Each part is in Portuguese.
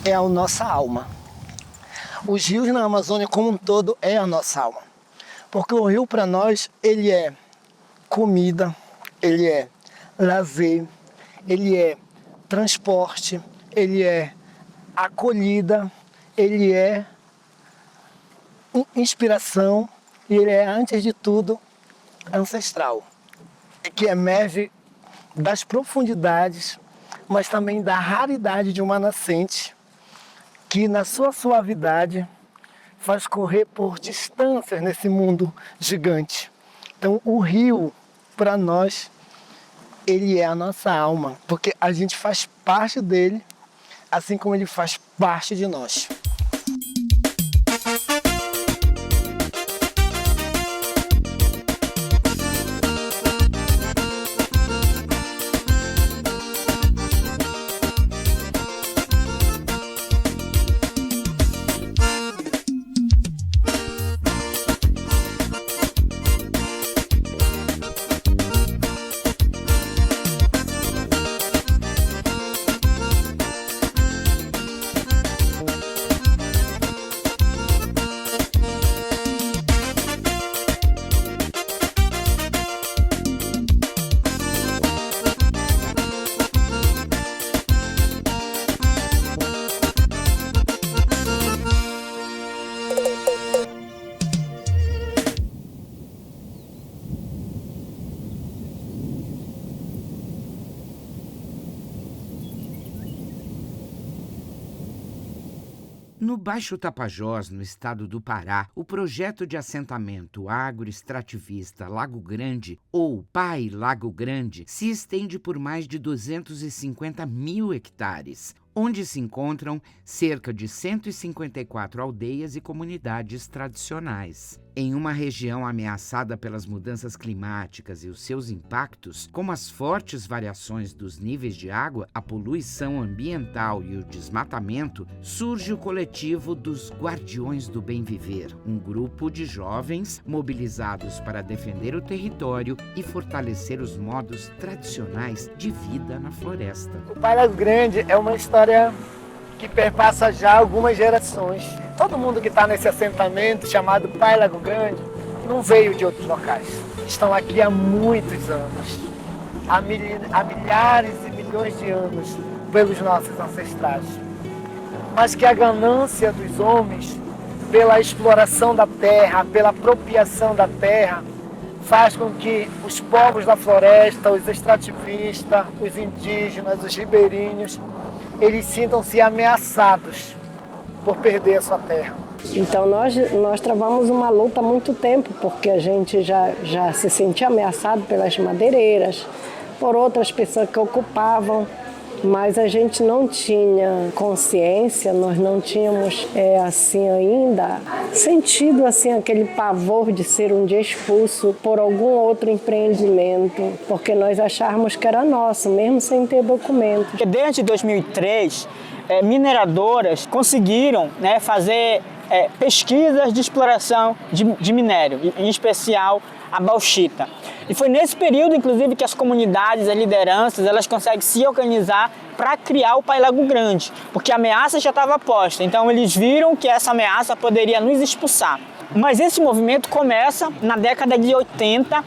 é a nossa alma. Os rios na Amazônia como um todo é a nossa alma. Porque o rio para nós, ele é comida, ele é lazer, ele é transporte, ele é acolhida, ele é inspiração e ele é, antes de tudo, ancestral. Que emerge das profundidades, mas também da raridade de uma nascente que, na sua suavidade, faz correr por distâncias nesse mundo gigante. Então, o rio, para nós, ele é a nossa alma, porque a gente faz parte dele, assim como ele faz parte de nós. No Baixo Tapajós, no estado do Pará, o projeto de assentamento agroextrativista Lago Grande, ou PAI Lago Grande, se estende por mais de 250 mil hectares, onde se encontram cerca de 154 aldeias e comunidades tradicionais. Em uma região ameaçada pelas mudanças climáticas e os seus impactos, como as fortes variações dos níveis de água, a poluição ambiental e o desmatamento, surge o coletivo dos Guardiões do Bem Viver, um grupo de jovens mobilizados para defender o território e fortalecer os modos tradicionais de vida na floresta. O PAI Lago Grande é uma história que perpassa já algumas gerações. Todo mundo que está nesse assentamento chamado PAI Lago Grande não veio de outros locais. Estão aqui há muitos anos, há milhares e milhões de anos, pelos nossos ancestrais. Mas que a ganância dos homens pela exploração da terra, pela apropriação da terra, faz com que os povos da floresta, os extrativistas, os indígenas, os ribeirinhos, eles sintam-se ameaçados por perder a sua terra. Então nós travamos uma luta há muito tempo, porque a gente já se sentia ameaçado pelas madeireiras, por outras pessoas que ocupavam, mas a gente não tinha consciência, nós não tínhamos assim ainda sentido assim aquele pavor de ser um dia expulso por algum outro empreendimento, porque nós achávamos que era nosso, mesmo sem ter documento. Desde 2003, mineradoras conseguiram fazer pesquisas de exploração de minério, em especial a bauxita. E foi nesse período, inclusive, que as comunidades, as lideranças, elas conseguem se organizar para criar o PAI Lago Grande, porque a ameaça já estava posta. Então eles viram que essa ameaça poderia nos expulsar. Mas esse movimento começa na década de 80,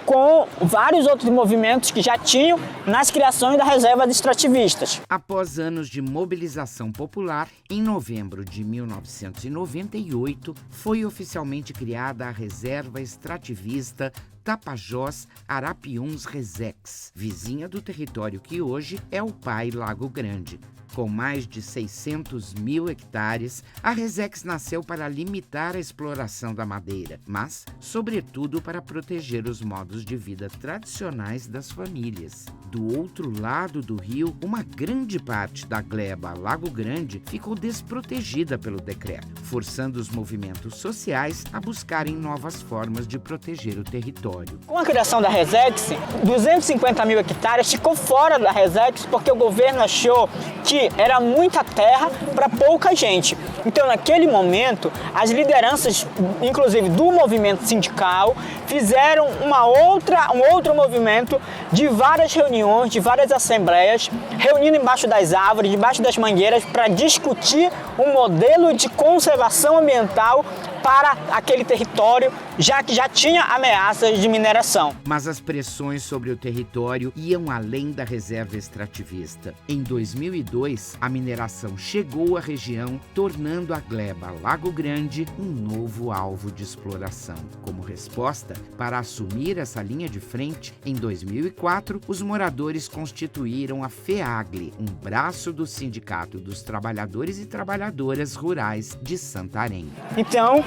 com vários outros movimentos que já tinham nas criações das reservas extrativistas. Após anos de mobilização popular, em novembro de 1998, foi oficialmente criada a Reserva Extrativista Tapajós Arapiuns Resex, vizinha do território que hoje é o PAI Lago Grande. Com mais de 600 mil hectares, a Resex nasceu para limitar a exploração da madeira, mas, sobretudo, para proteger os modos de vida tradicionais das famílias. Do outro lado do rio, uma grande parte da gleba Lago Grande ficou desprotegida pelo decreto, forçando os movimentos sociais a buscarem novas formas de proteger o território. Com a criação da Resex, 250 mil hectares ficou fora da Resex porque o governo achou que ali era muita terra para pouca gente. Então, naquele momento, as lideranças, inclusive do movimento sindical, fizeram um outro movimento de várias reuniões, de várias assembleias, reunindo embaixo das árvores, debaixo das mangueiras, para discutir um modelo de conservação ambiental para aquele território, já que já tinha ameaças de mineração. Mas as pressões sobre o território iam além da reserva extrativista. Em 2002, a mineração chegou à região, tornando a gleba Lago Grande um novo alvo de exploração. Como resposta, para assumir essa linha de frente, em 2004, os moradores constituíram a FEAGLE, um braço do Sindicato dos Trabalhadores e Trabalhadoras Rurais de Santarém. Então,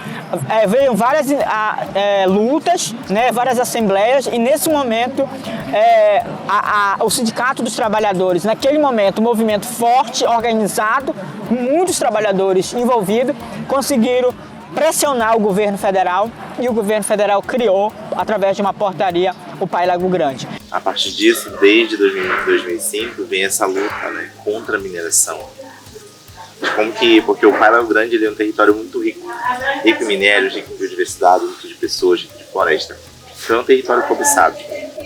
veio várias lutas, né, várias assembleias, e nesse momento o Sindicato dos Trabalhadores, naquele momento, um movimento forte, organizado, muitos trabalhadores envolvidos, conseguiram pressionar o governo federal, e o governo federal criou, através de uma portaria, o Pai Lago Grande. A partir disso, desde 2005, vem essa luta, né, contra a mineração. Porque o Pai Lago Grande ele é um território muito rico em minérios, rico em biodiversidade, rico de pessoas, rico de floresta. Então é um território cobiçado.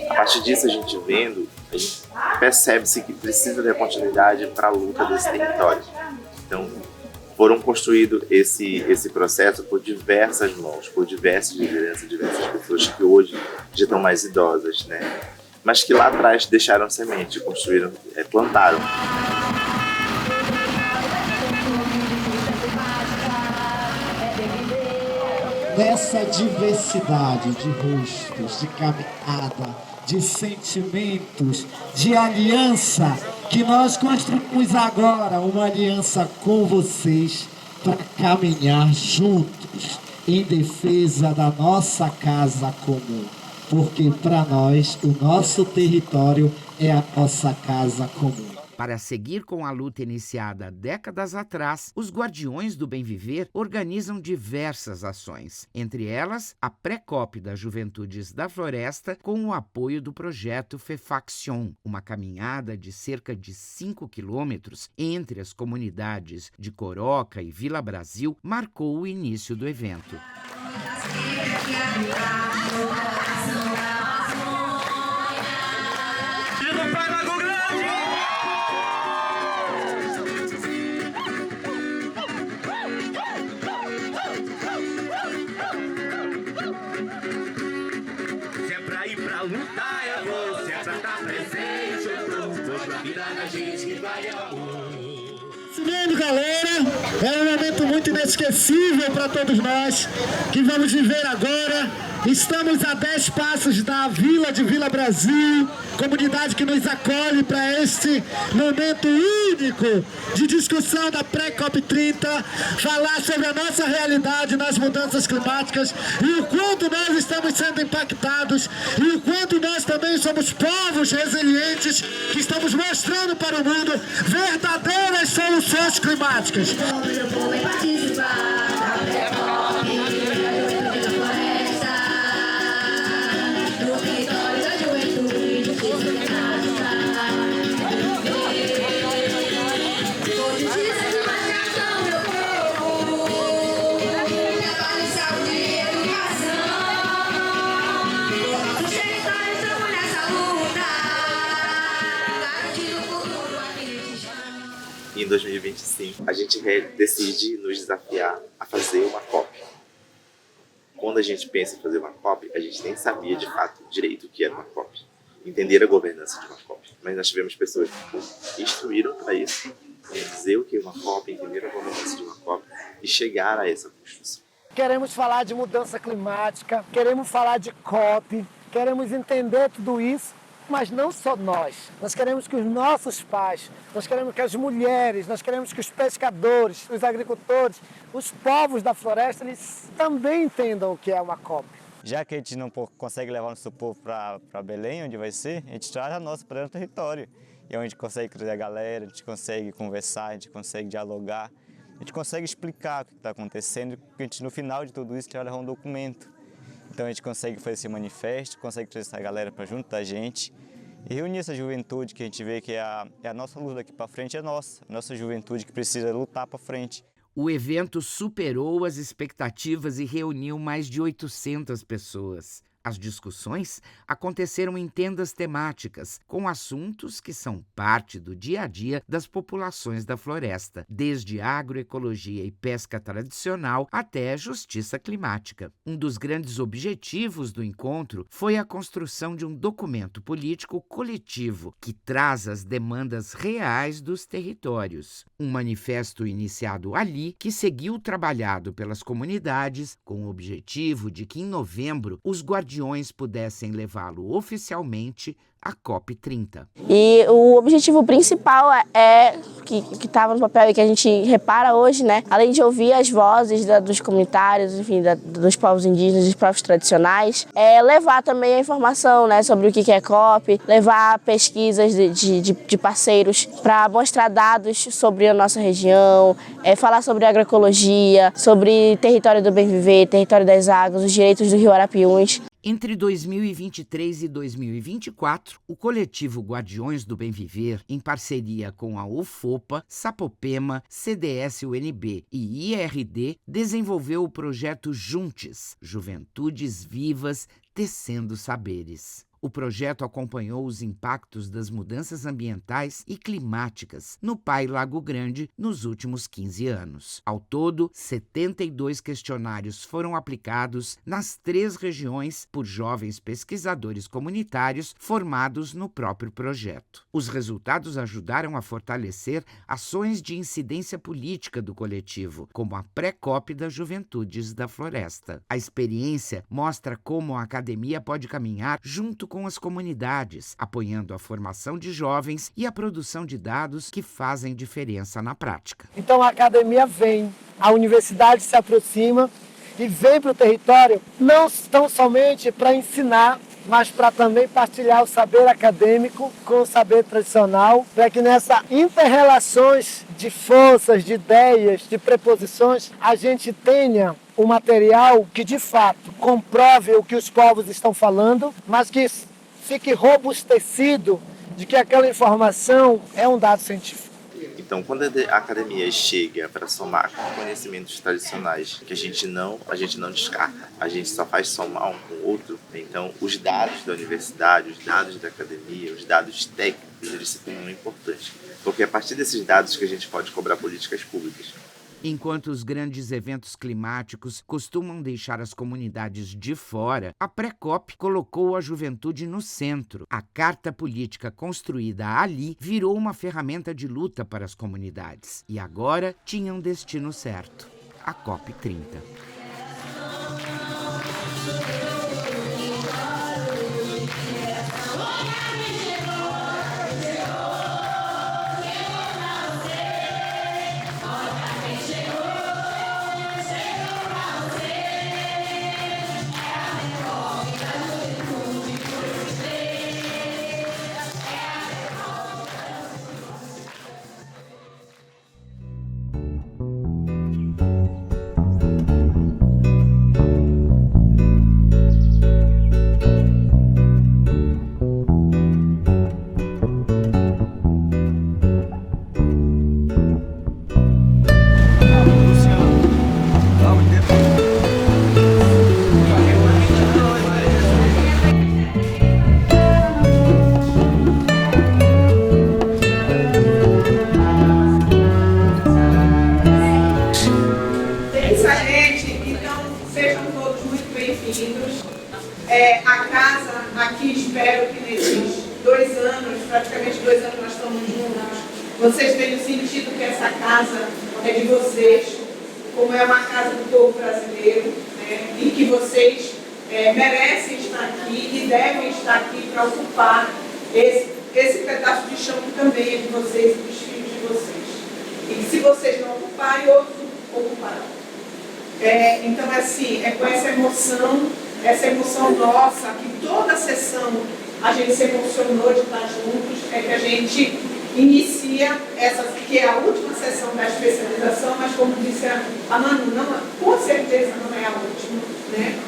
A partir disso, a gente percebe-se que precisa ter continuidade para a luta desse território. Então, foram construídos esse processo por diversas mãos, por diversas lideranças, diversas pessoas que hoje já estão mais idosas, né? Mas que lá atrás deixaram semente, construíram, plantaram. Nessa diversidade de rostos, de caminhada, de sentimentos, de aliança, que nós construímos agora uma aliança com vocês para caminhar juntos em defesa da nossa casa comum. Porque para nós, o nosso território é a nossa casa comum. Para seguir com a luta iniciada décadas atrás, os Guardiões do Bem Viver organizam diversas ações, entre elas a Pré-COP das Juventudes da Floresta, com o apoio do projeto FEFACSION, uma caminhada de cerca de 5 quilômetros entre as comunidades de Coroca e Vila Brasil, marcou o início do evento. Lutar é bom, se é pra estar presente, eu tô. Hoje a vida da gente vai ao amor. Seguindo, galera, é um momento muito inesquecível para todos nós que vamos viver agora. Estamos a 10 passos da Vila de Vila Brasil, comunidade que nos acolhe para este momento único de discussão da Pré-COP 30, falar sobre a nossa realidade nas mudanças climáticas e o quanto nós estamos sendo impactados e o quanto nós também somos povos resilientes que estamos mostrando para o mundo verdadeiras soluções climáticas. Em 2025, a gente decide nos desafiar a fazer uma COP. Quando a gente pensa em fazer uma COP, a gente nem sabia de fato direito o que era uma COP. Entender a governança de uma COP. Mas nós tivemos pessoas que instruíram para isso, dizer o que é uma COP, entender a governança de uma COP e chegar a essa construção. Queremos falar de mudança climática, queremos falar de COP, queremos entender tudo isso. Mas não só nós. Nós queremos que os nossos pais, nós queremos que as mulheres, nós queremos que os pescadores, os agricultores, os povos da floresta, eles também entendam o que é uma COP. Já que a gente não consegue levar nosso povo para Belém, onde vai ser, a gente traz a nossa para o território. E onde a gente consegue trazer a galera, a gente consegue conversar, a gente consegue dialogar, a gente consegue explicar o que está acontecendo, porque a gente, no final de tudo isso, tira um documento. Então a gente consegue fazer esse manifesto, consegue trazer essa galera para junto da gente E reunir essa juventude que a gente vê que é a nossa luta daqui para frente, é nossa juventude que precisa lutar para frente. O evento superou as expectativas e reuniu mais de 800 pessoas. As discussões aconteceram em tendas temáticas, com assuntos que são parte do dia a dia das populações da floresta, desde agroecologia e pesca tradicional até justiça climática. Um dos grandes objetivos do encontro foi a construção de um documento político coletivo que traz as demandas reais dos territórios. Um manifesto iniciado ali que seguiu trabalhado pelas comunidades com o objetivo de que em novembro os guardiões pudessem levá-lo oficialmente à COP30. E o objetivo principal que estava no papel e que a gente repara hoje, né? Além de ouvir as vozes dos comunitários, enfim, dos povos indígenas, dos povos tradicionais, é levar também a informação, né, sobre o que é COP, levar pesquisas de parceiros para mostrar dados sobre a nossa região, falar sobre agroecologia, sobre território do bem viver, território das águas, os direitos do rio Arapiuns. Entre 2023 e 2024, o coletivo Guardiões do Bem Viver, em parceria com a UFOPA, Sapopema, CDS-UNB e IRD, desenvolveu o projeto Juntes, Juventudes Vivas Tecendo Saberes. O projeto acompanhou os impactos das mudanças ambientais e climáticas no Pai Lago Grande nos últimos 15 anos. Ao todo, 72 questionários foram aplicados nas 3 regiões por jovens pesquisadores comunitários formados no próprio projeto. Os resultados ajudaram a fortalecer ações de incidência política do coletivo, como a pré-COP das Juventudes da Floresta. A experiência mostra como a academia pode caminhar junto com as comunidades, apoiando a formação de jovens e a produção de dados que fazem diferença na prática. Então a academia vem, a universidade se aproxima e vem para o território não tão somente para ensinar, mas para também partilhar o saber acadêmico com o saber tradicional, para que nessa inter-relações de forças, de ideias, de preposições, a gente tenha um material que de fato comprove o que os povos estão falando, mas que fique robustecido de que aquela informação é um dado científico. Então, quando a academia chega para somar com conhecimentos tradicionais que a gente não descarta, a gente só faz somar um com o outro, então os dados da universidade, os dados da academia, os dados técnicos, eles se tornam importantes, porque é a partir desses dados que a gente pode cobrar políticas públicas. Enquanto os grandes eventos climáticos costumam deixar as comunidades de fora, a pré-COP colocou a juventude no centro. A carta política construída ali virou uma ferramenta de luta para as comunidades. E agora tinha um destino certo: a COP30. A casa aqui, espero que nesses 2 anos, praticamente 2 anos nós estamos juntos, vocês tenham sentido que essa casa é de vocês, como é uma casa do povo brasileiro, né? E que vocês merecem estar aqui e devem estar aqui para ocupar esse pedaço de chão que também é de vocês e dos filhos de vocês. E que se vocês não ocuparem, outros ocuparão. Então, assim, é com essa emoção nossa, que toda a sessão a gente se emocionou de estar juntos, é que a gente inicia essa, que é a última sessão da especialização, mas como disse a Manu, com certeza não é a última, né?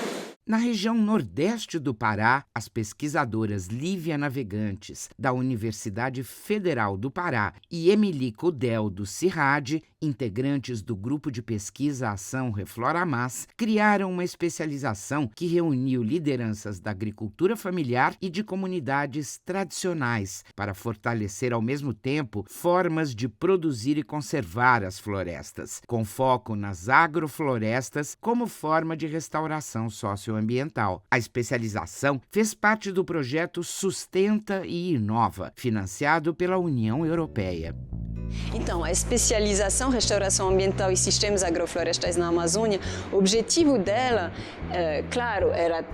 Na região nordeste do Pará, as pesquisadoras Lívia Navegantes, da Universidade Federal do Pará, e Emily Cudel, do CIRAD, integrantes do Grupo de Pesquisa Ação Refloramás, criaram uma especialização que reuniu lideranças da agricultura familiar e de comunidades tradicionais para fortalecer ao mesmo tempo formas de produzir e conservar as florestas, com foco nas agroflorestas como forma de restauração socioambiental. A especialização fez parte do projeto Sustenta e Inova, financiado pela União Europeia. Então, a especialização Restauração Ambiental e Sistemas Agroflorestais na Amazônia, o objetivo dela, claro, era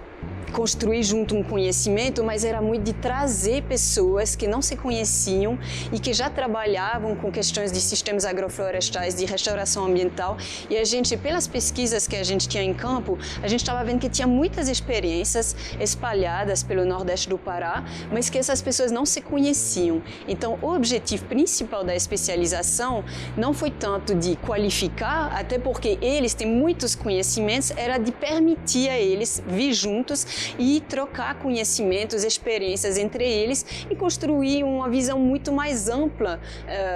construir junto um conhecimento, mas era muito de trazer pessoas que não se conheciam e que já trabalhavam com questões de sistemas agroflorestais, de restauração ambiental. E a gente, pelas pesquisas que a gente tinha em campo, a gente estava vendo que tinha muitas experiências espalhadas pelo Nordeste do Pará, mas que essas pessoas não se conheciam. Então, o objetivo principal da especialização não foi tanto de qualificar, até porque eles têm muitos conhecimentos, era de permitir a eles vir juntos e trocar conhecimentos, experiências entre eles e construir uma visão muito mais ampla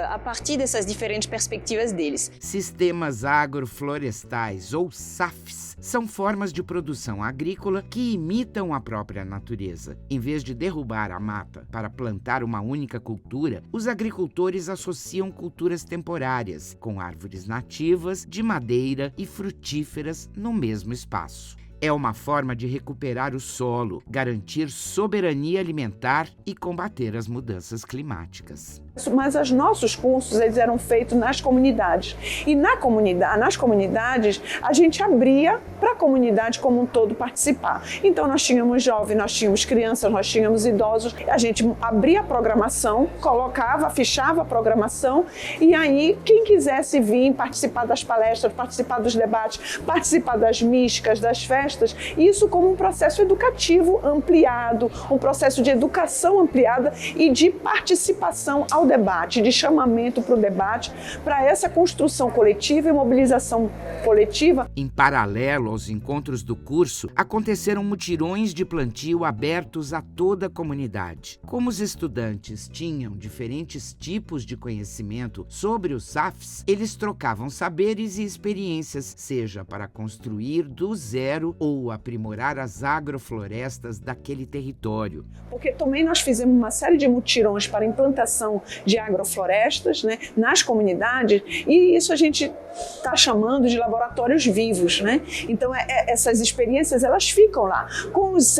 a partir dessas diferentes perspectivas deles. Sistemas agroflorestais, ou SAFs, são formas de produção agrícola que imitam a própria natureza. Em vez de derrubar a mata para plantar uma única cultura, os agricultores associam culturas temporárias, com árvores nativas, de madeira e frutíferas no mesmo espaço. É uma forma de recuperar o solo, garantir soberania alimentar e combater as mudanças climáticas. Mas os nossos cursos eles eram feitos nas comunidades. E nas comunidades, a gente abria para a comunidade como um todo participar. Então, nós tínhamos jovens, nós tínhamos crianças, nós tínhamos idosos. A gente abria a programação, colocava, fichava a programação e aí quem quisesse vir participar das palestras, participar dos debates, participar das místicas, das festas, isso como um processo educativo ampliado, um processo de educação ampliada e de participação ao debate, de chamamento para o debate, para essa construção coletiva e mobilização coletiva. Em paralelo aos encontros do curso, aconteceram mutirões de plantio abertos a toda a comunidade. Como os estudantes tinham diferentes tipos de conhecimento sobre os SAFs, eles trocavam saberes e experiências, seja para construir do zero ou aprimorar as agroflorestas daquele território. Porque também nós fizemos uma série de mutirões para implantação de agroflorestas, né, nas comunidades, e isso a gente está chamando de laboratórios vivos, né? Então essas experiências elas ficam lá, com os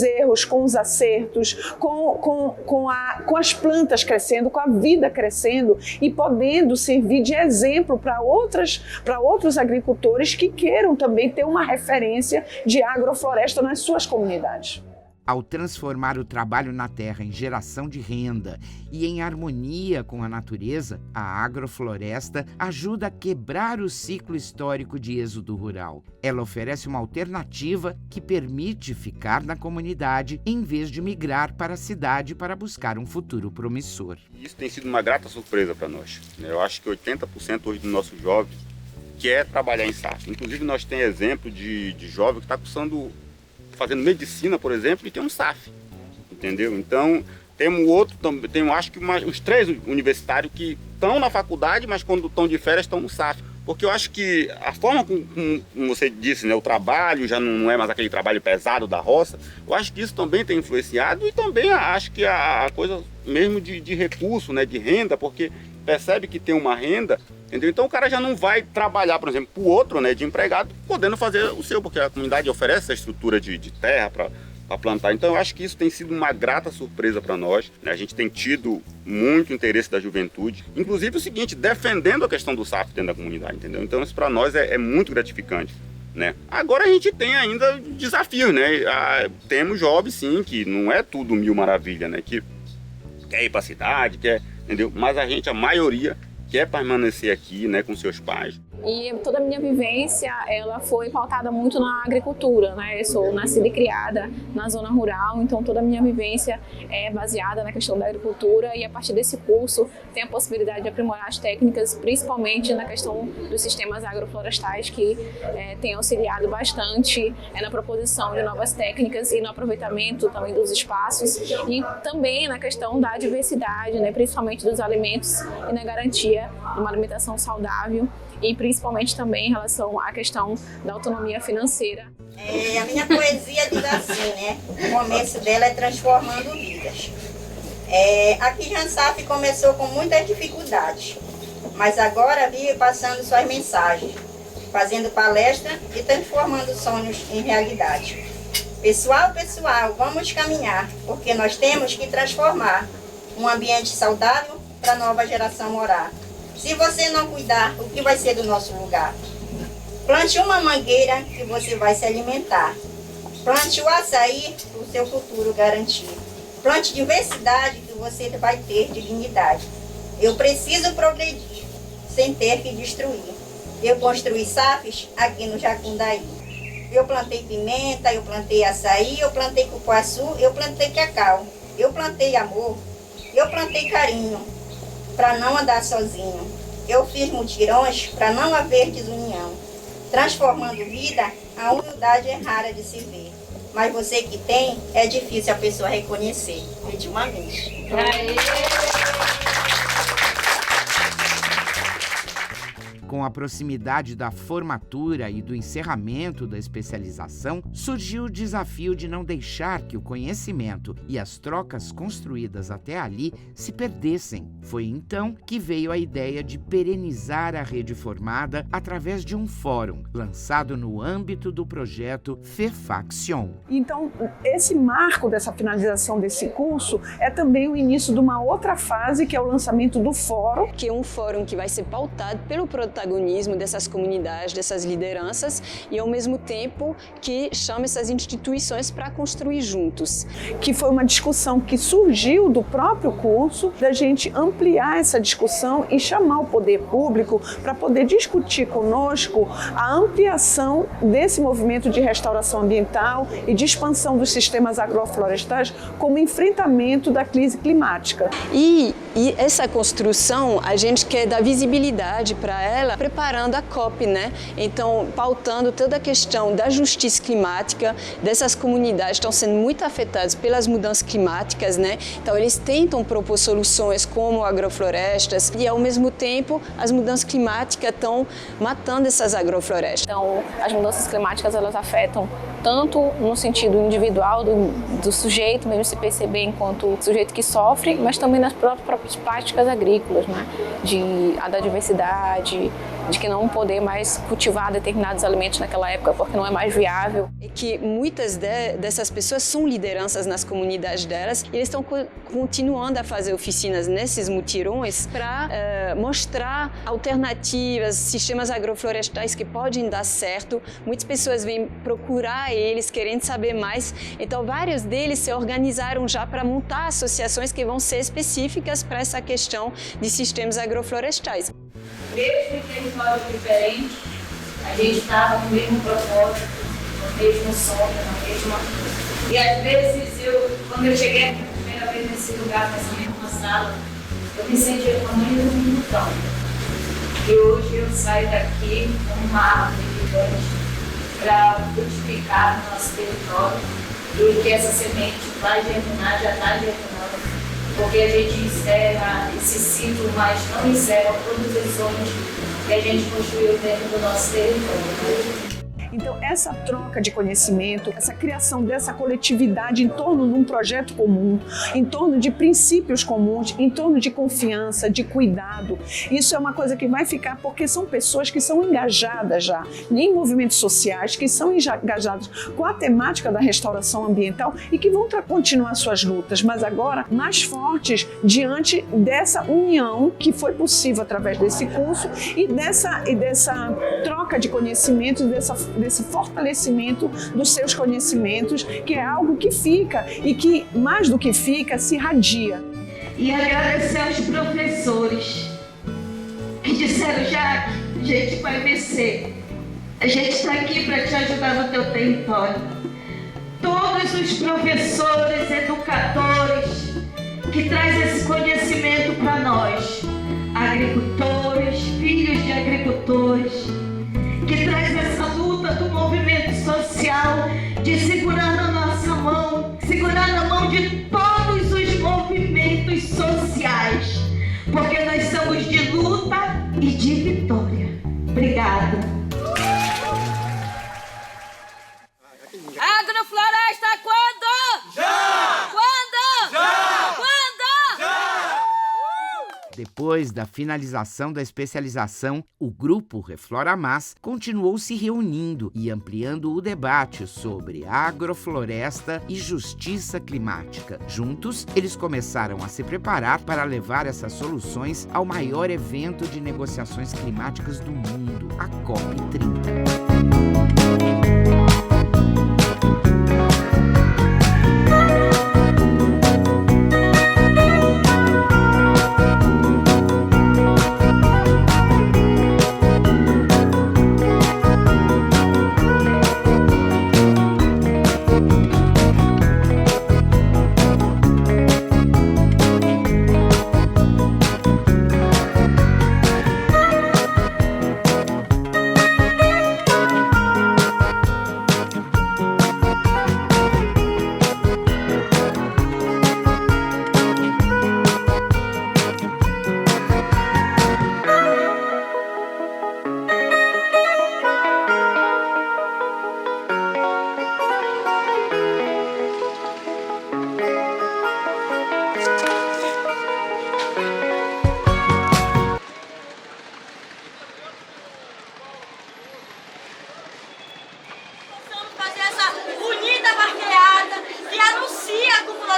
erros, com os acertos, com as plantas crescendo, com a vida crescendo e podendo servir de exemplo para outros agricultores que queiram também ter uma referência de agrofloresta nas suas comunidades. Ao transformar o trabalho na terra em geração de renda e em harmonia com a natureza, a agrofloresta ajuda a quebrar o ciclo histórico de êxodo rural. Ela oferece uma alternativa que permite ficar na comunidade em vez de migrar para a cidade para buscar um futuro promissor. Isso tem sido uma grata surpresa para nós. Eu acho que 80% hoje do nosso jovem quer trabalhar em SAF. Inclusive nós temos exemplo de jovem que está fazendo medicina, por exemplo, e tem um SAF, entendeu? Então, acho que uns 3 universitários que estão na faculdade, mas quando estão de férias estão no SAF. Porque eu acho que a forma como você disse, né, o trabalho já não é mais aquele trabalho pesado da roça, eu acho que isso também tem influenciado e também acho que a coisa mesmo de recurso, né, de renda, porque percebe que tem uma renda, entendeu? Então o cara já não vai trabalhar, por exemplo, para o outro, né, de empregado, podendo fazer o seu, porque a comunidade oferece essa estrutura de terra para plantar. Então eu acho que isso tem sido uma grata surpresa para nós, né? A gente tem tido muito interesse da juventude, inclusive o seguinte, defendendo a questão do SAF dentro da comunidade, entendeu? Então isso para nós é muito gratificante, né? Agora a gente tem ainda desafios, né? Temos jovens sim, que não é tudo mil maravilha, né? Que quer ir para a cidade, entendeu? Mas a maioria quer permanecer aqui, né, com seus pais. E toda a minha vivência, ela foi pautada muito na agricultura, né? Eu sou nascida e criada na zona rural, então toda a minha vivência é baseada na questão da agricultura e a partir desse curso tem a possibilidade de aprimorar as técnicas, principalmente na questão dos sistemas agroflorestais, que tem auxiliado bastante na proposição de novas técnicas e no aproveitamento também dos espaços e também na questão da diversidade, né? Principalmente dos alimentos e na garantia de uma alimentação saudável e principalmente também em relação à questão da autonomia financeira. A minha poesia diz assim, né? O começo dela é transformando vidas. Aqui Jansaf começou com muitas dificuldades, mas agora vive passando suas mensagens, fazendo palestra e transformando sonhos em realidade. Pessoal, vamos caminhar, porque nós temos que transformar um ambiente saudável para a nova geração morar. Se você não cuidar, o que vai ser do nosso lugar? Plante uma mangueira que você vai se alimentar. Plante o açaí para o seu futuro garantir. Plante diversidade que você vai ter dignidade. Eu preciso progredir, sem ter que destruir. Eu construí SAFs aqui no Jacundaí. Eu plantei pimenta, eu plantei açaí, eu plantei cupuaçu, eu plantei cacau. Eu plantei amor, eu plantei carinho, para não andar sozinho. Eu fiz mutirões para não haver desunião. Transformando vida, a humildade é rara de se ver. Mas você que tem, é difícil a pessoa reconhecer. De uma vez. Com a proximidade da formatura e do encerramento da especialização, surgiu o desafio de não deixar que o conhecimento e as trocas construídas até ali se perdessem. Foi então que veio a ideia de perenizar a rede formada através de um fórum, lançado no âmbito do projeto FEFACSION. Então, esse marco dessa finalização desse curso é também o início de uma outra fase, que é o lançamento do fórum. Que é um fórum que vai ser pautado pelo protagonismo dessas comunidades, dessas lideranças e ao mesmo tempo que chama essas instituições para construir juntos. Que foi uma discussão que surgiu do próprio curso, da gente ampliar essa discussão e chamar o poder público para poder discutir conosco a ampliação desse movimento de restauração ambiental e de expansão dos sistemas agroflorestais como enfrentamento da crise climática. E essa construção, a gente quer dar visibilidade para ela, preparando a COP, né? Então, pautando toda a questão da justiça climática, dessas comunidades estão sendo muito afetadas pelas mudanças climáticas, né? Então, eles tentam propor soluções como agroflorestas e, ao mesmo tempo, as mudanças climáticas estão matando essas agroflorestas. Então, as mudanças climáticas, elas afetam tanto no sentido individual do sujeito mesmo se perceber enquanto sujeito que sofre, mas também nas próprias práticas agrícolas, né? Da diversidade, de que não poder mais cultivar determinados alimentos naquela época porque não é mais viável. E que muitas dessas pessoas são lideranças nas comunidades delas e eles estão continuando a fazer oficinas nesses mutirões para mostrar alternativas, sistemas agroflorestais que podem dar certo. Muitas pessoas vêm procurar eles, querendo saber mais. Então, vários deles se organizaram já para montar associações que vão ser específicas para essa questão de sistemas agroflorestais. Mesmo em territórios diferentes, a gente estava no mesmo propósito, no mesmo sonho, na mesma... E às vezes, quando eu cheguei aqui a primeira vez nesse lugar, nessa mesma sala, eu me sentia com a mãe do minutão. E hoje eu saio daqui com uma árvore gigante para frutificar no nosso território e que essa semente vai germinar, já está germinando. Porque a gente encerra esse ciclo, mas não encerra todos os sonhos que a gente construiu dentro do nosso território. Então, essa troca de conhecimento, essa criação dessa coletividade em torno de um projeto comum, em torno de princípios comuns, em torno de confiança, de cuidado, isso é uma coisa que vai ficar porque são pessoas que são engajadas já em movimentos sociais, que são engajadas com a temática da restauração ambiental e que vão continuar suas lutas, mas agora mais fortes diante dessa união que foi possível através desse curso e dessa troca de conhecimentos, desse fortalecimento dos seus conhecimentos, que é algo que fica e que, mais do que fica, se irradia. E agradecer aos professores que disseram, Jaque, a gente vai vencer. A gente está aqui para te ajudar no teu território. Todos os professores, educadores que trazem esse conhecimento para nós, agricultores, filhos de agricultores, que traz essa luta do movimento social, de segurar na nossa mão, segurar na mão de todos os movimentos sociais, porque nós somos de luta e de vitória. Obrigada. Agrofloresta quando? Já! Quando? Já! Quando? Já! Depois da finalização da especialização, o grupo Reflora Mais continuou se reunindo e ampliando o debate sobre agrofloresta e justiça climática. Juntos, eles começaram a se preparar para levar essas soluções ao maior evento de negociações climáticas do mundo, a COP30.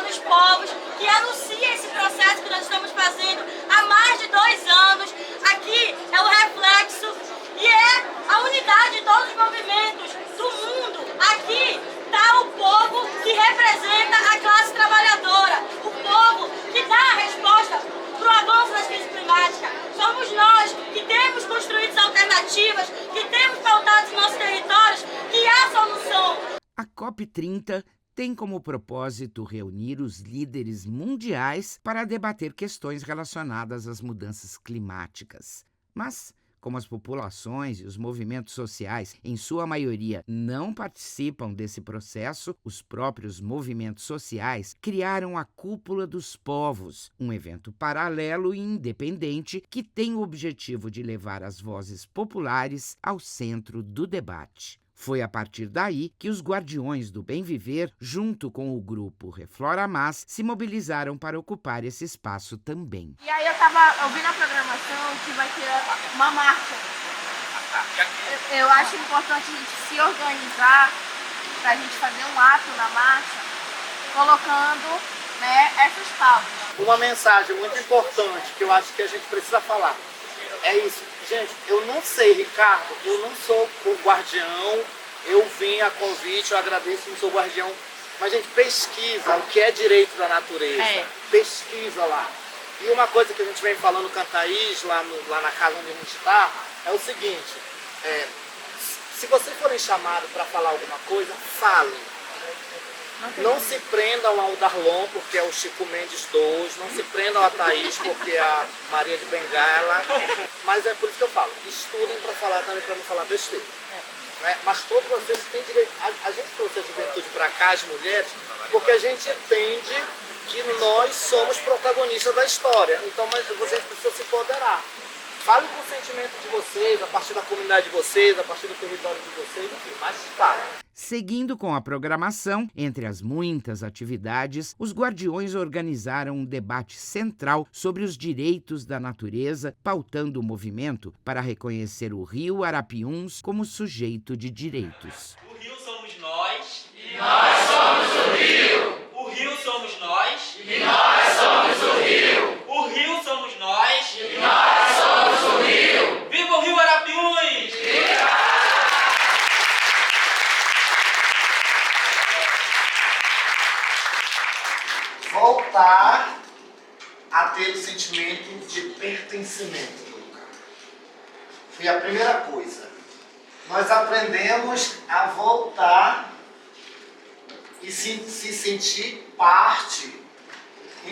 dos povos, que anuncia esse processo que nós estamos fazendo há mais de 2 anos. Aqui é o reflexo e é a unidade de todos os movimentos do mundo. Aqui está o povo que representa a classe trabalhadora, o povo que dá a resposta para o avanço da crise climática. Somos nós que temos construído alternativas, que temos pautado os nossos territórios, que há solução. A COP30 tem como propósito reunir os líderes mundiais para debater questões relacionadas às mudanças climáticas. Mas, como as populações e os movimentos sociais, em sua maioria, não participam desse processo, os próprios movimentos sociais criaram a Cúpula dos Povos, um evento paralelo e independente que tem o objetivo de levar as vozes populares ao centro do debate. Foi a partir daí que os Guardiões do Bem Viver, junto com o grupo Reflora Mais, se mobilizaram para ocupar esse espaço também. E aí eu vi na programação que vai ter uma marcha. Eu acho importante a gente se organizar para a gente fazer um ato na marcha, colocando, essas pautas. Uma mensagem muito importante que eu acho que a gente precisa falar é isso. Gente, eu não sei, Ricardo, eu não sou o guardião, eu vim a convite, eu agradeço, não sou guardião, mas, gente, pesquisa o que é direito da natureza, pesquisa lá. E uma coisa que a gente vem falando com a Thaís, lá na casa onde a gente está, é o seguinte, se vocês forem chamados para falar alguma coisa, falem. Não se prendam ao Darlon, porque é o Chico Mendes 2, não se prendam a Thaís, porque é a Maria de Bengala, mas é por isso que eu falo, estudem para falar também, para não falar besteira. Né? Mas todos vocês têm direito, a gente trouxe a juventude para cá, as mulheres, porque a gente entende que nós somos protagonistas da história, então vocês precisam se empoderar. Falem com o sentimento de vocês, a partir da comunidade de vocês, a partir do território de vocês, enfim, mas falem. Seguindo com a programação, entre as muitas atividades, os Guardiões organizaram um debate central sobre os direitos da natureza, pautando o movimento para reconhecer o rio Arapiuns como sujeito de direitos. O rio somos nós e nós somos o rio. O rio somos nós e nós somos o rio. O rio somos nós e nós somos o rio. Viva o rio Arapiuns! Viva! Voltar a ter o sentimento de pertencimento do lugar. foi a primeira coisa. Nós aprendemos a voltar e se sentir parte,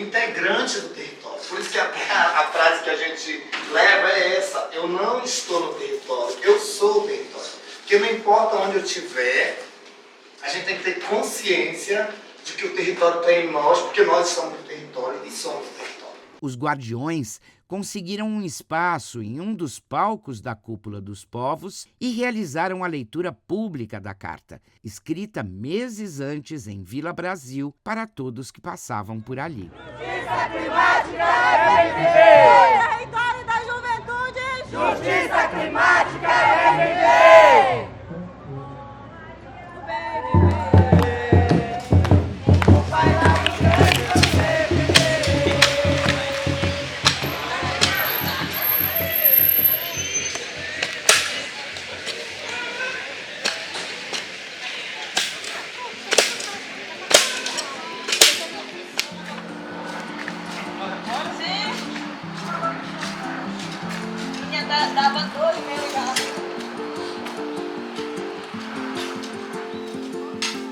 integrante do território. Por isso que a frase que a gente leva é essa: eu não estou no território, eu sou o território. Porque não importa onde eu estiver, a gente tem que ter consciência de que o território está em nós, porque nós estamos no território e somos o território. Os guardiões conseguiram um espaço em um dos palcos da Cúpula dos Povos e realizaram a leitura pública da carta, escrita meses antes em Vila Brasil para todos que passavam por ali. Justiça climática é viver! Território da juventude! Justiça climática é viver! Dava dois, né, legal.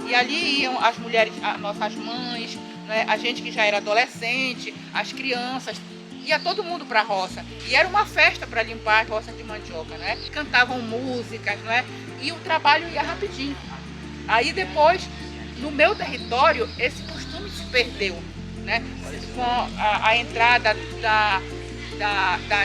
E ali iam as mulheres, as nossas mães, né, a gente que já era adolescente, as crianças, ia todo mundo para a roça. E era uma festa para limpar as roças de mandioca, né? Cantavam músicas, né? E o trabalho ia rapidinho. Aí depois, no meu território, esse costume se perdeu, né? Com a entrada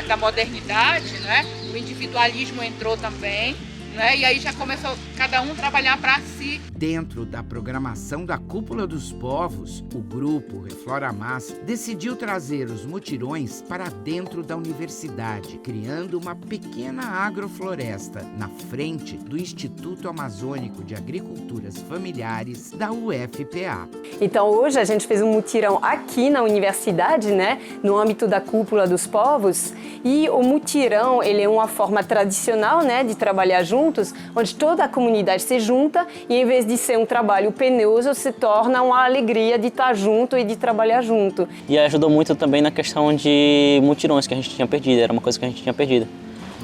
da modernidade, né? O individualismo entrou também, né? E aí já começou cada um a trabalhar para si. Dentro da programação da Cúpula dos Povos, o grupo Reflora Mais decidiu trazer os mutirões para dentro da universidade, criando uma pequena agrofloresta na frente do Instituto Amazônico de Agriculturas Familiares da UFPA. Então hoje a gente fez um mutirão aqui na universidade, né, no âmbito da Cúpula dos Povos, e o mutirão ele é uma forma tradicional, né, de trabalhar juntos, onde toda a comunidade se junta e em vez de ser um trabalho penoso, se torna uma alegria de estar junto e de trabalhar junto. E ajudou muito também na questão de mutirões que a gente tinha perdido, era uma coisa que a gente tinha perdido.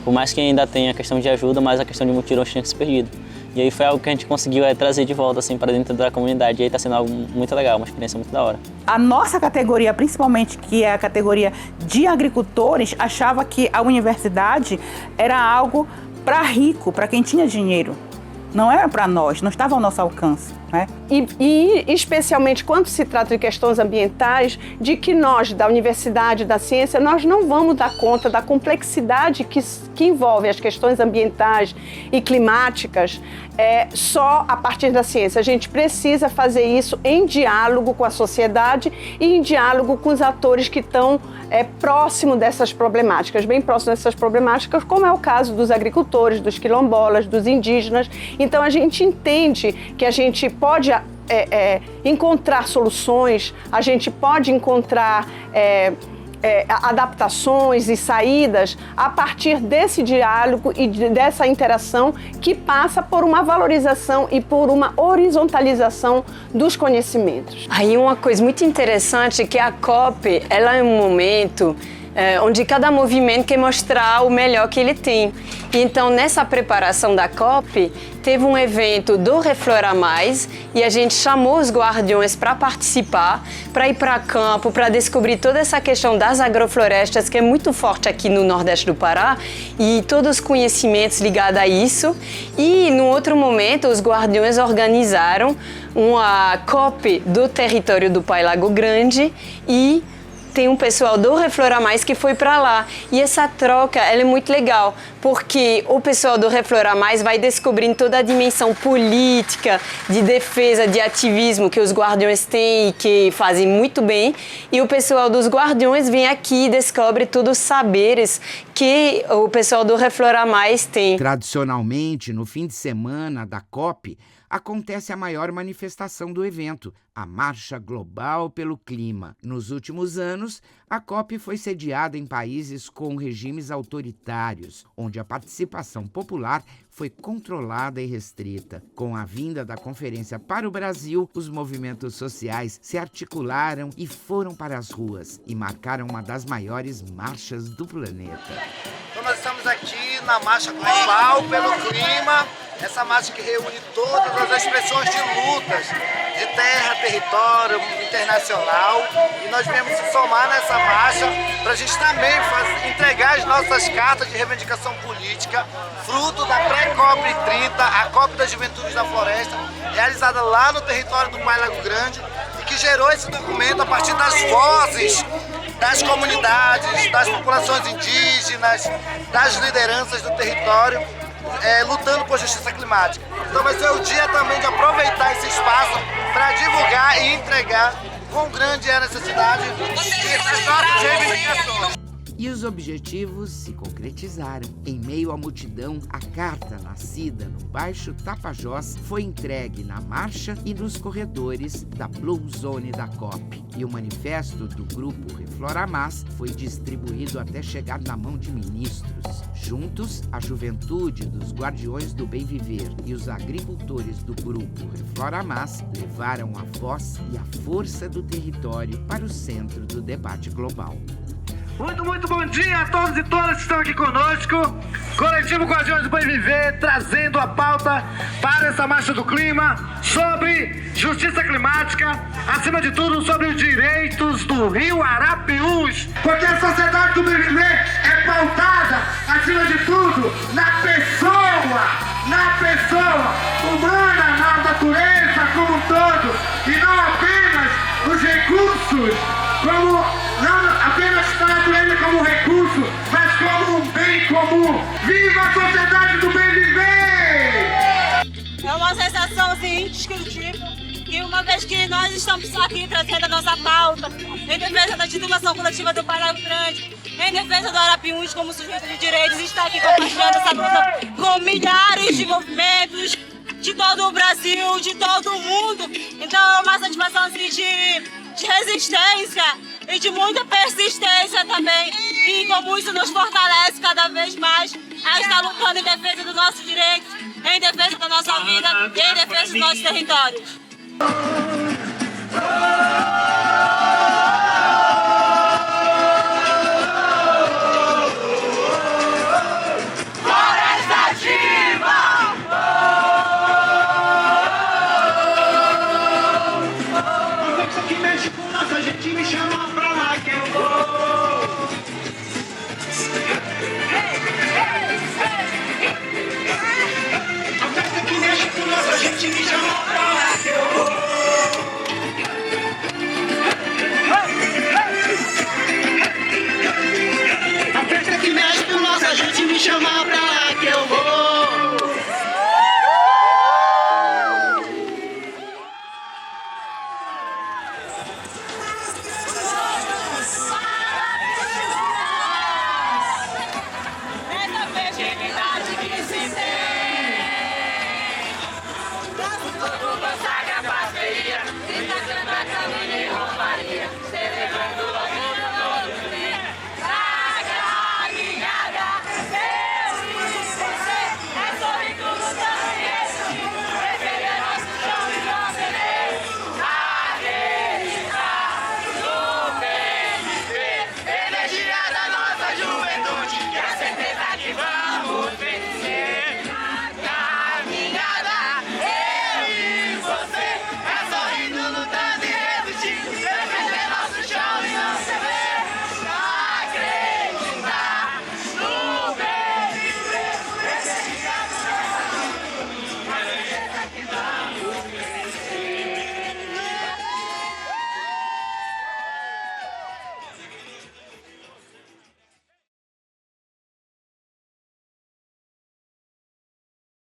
Por mais que ainda tenha a questão de ajuda, mas a questão de mutirões tinha que se perdido. E aí foi algo que a gente conseguiu trazer de volta assim, para dentro da comunidade, e aí está sendo algo muito legal, uma experiência muito da hora. A nossa categoria, principalmente que é a categoria de agricultores, achava que a universidade era algo para rico, para quem tinha dinheiro. Não era para nós, não estava ao nosso alcance. Né? E especialmente quando se trata de questões ambientais, de que nós, da universidade, da ciência, nós não vamos dar conta da complexidade que envolve as questões ambientais e climáticas só a partir da ciência. A gente precisa fazer isso em diálogo com a sociedade e em diálogo com os atores que estão próximo dessas problemáticas, bem próximo dessas problemáticas, como é o caso dos agricultores, dos quilombolas, dos indígenas. Então a gente entende que a gente pode encontrar soluções, a gente pode encontrar adaptações e saídas a partir desse diálogo e dessa interação que passa por uma valorização e por uma horizontalização dos conhecimentos. Aí uma coisa muito interessante é que a COP, ela é um momento onde cada movimento quer mostrar o melhor que ele tem. Então, nessa preparação da COP, teve um evento do Reflora Mais e a gente chamou os guardiões para participar, para ir para campo, para descobrir toda essa questão das agroflorestas, que é muito forte aqui no Nordeste do Pará, e todos os conhecimentos ligados a isso. E, no outro momento, os guardiões organizaram uma COP do território do Pai Lago Grande e tem um pessoal do Reflora Mais que foi para lá. E essa troca ela é muito legal, porque o pessoal do Reflora Mais vai descobrindo toda a dimensão política, de defesa, de ativismo que os guardiões têm e que fazem muito bem. E o pessoal dos guardiões vem aqui e descobre todos os saberes que o pessoal do Reflora Mais tem. Tradicionalmente, no fim de semana da COP, acontece a maior manifestação do evento, a Marcha Global pelo Clima. Nos últimos anos, a COP foi sediada em países com regimes autoritários, onde a participação popular foi controlada e restrita. Com a vinda da conferência para o Brasil, os movimentos sociais se articularam e foram para as ruas e marcaram uma das maiores marchas do planeta. Então nós estamos aqui na Marcha Global pelo Clima, essa marcha que reúne todas as expressões de lutas de terra, território, internacional, e nós viemos se somar nessa marcha para a gente também entregar as nossas cartas de reivindicação política, fruto da pré-COP 30, a COP das Juventudes da Floresta, realizada lá no território do Pai Lago Grande, e que gerou esse documento a partir das vozes das comunidades, das populações indígenas, das lideranças do território, lutando por justiça climática. Então vai ser o dia também de aproveitar esse espaço para divulgar e entregar quão grande é a necessidade das nossas reivindicações. E os objetivos se concretizaram. Em meio à multidão, a carta nascida no Baixo Tapajós foi entregue na marcha e nos corredores da Blue Zone da COP. E o manifesto do grupo Refloramás foi distribuído até chegar na mão de ministros. Juntos, a juventude dos Guardiões do Bem Viver e os agricultores do grupo Refloramás levaram a voz e a força do território para o centro do debate global. Muito bom dia a todos e todas que estão aqui conosco. Coletivo Guardiões do Bem Viver, trazendo a pauta para essa Marcha do Clima sobre justiça climática, acima de tudo sobre os direitos do Rio Arapiuns. Porque a sociedade do Bem Viver é pautada, acima de tudo, na pessoa humana, na natureza como um todo, e não apenas os recursos, não apenas para a natureza como um recurso, mas como um bem comum. Viva a sociedade do bem viver! É uma sensação assim, indescritível. E uma vez que nós estamos aqui trazendo a nossa pauta em defesa da titulação coletiva do Pai Lago Grande, em defesa do Arapiuns como sujeito de direitos, está aqui compartilhando essa luta com milhares de movimentos de todo o Brasil, de todo o mundo. Então é uma satisfação assim, de resistência e de muita persistência também. E como isso nos fortalece cada vez mais a estar lutando em defesa dos nossos direitos, em defesa da nossa vida e em defesa dos nossos territórios.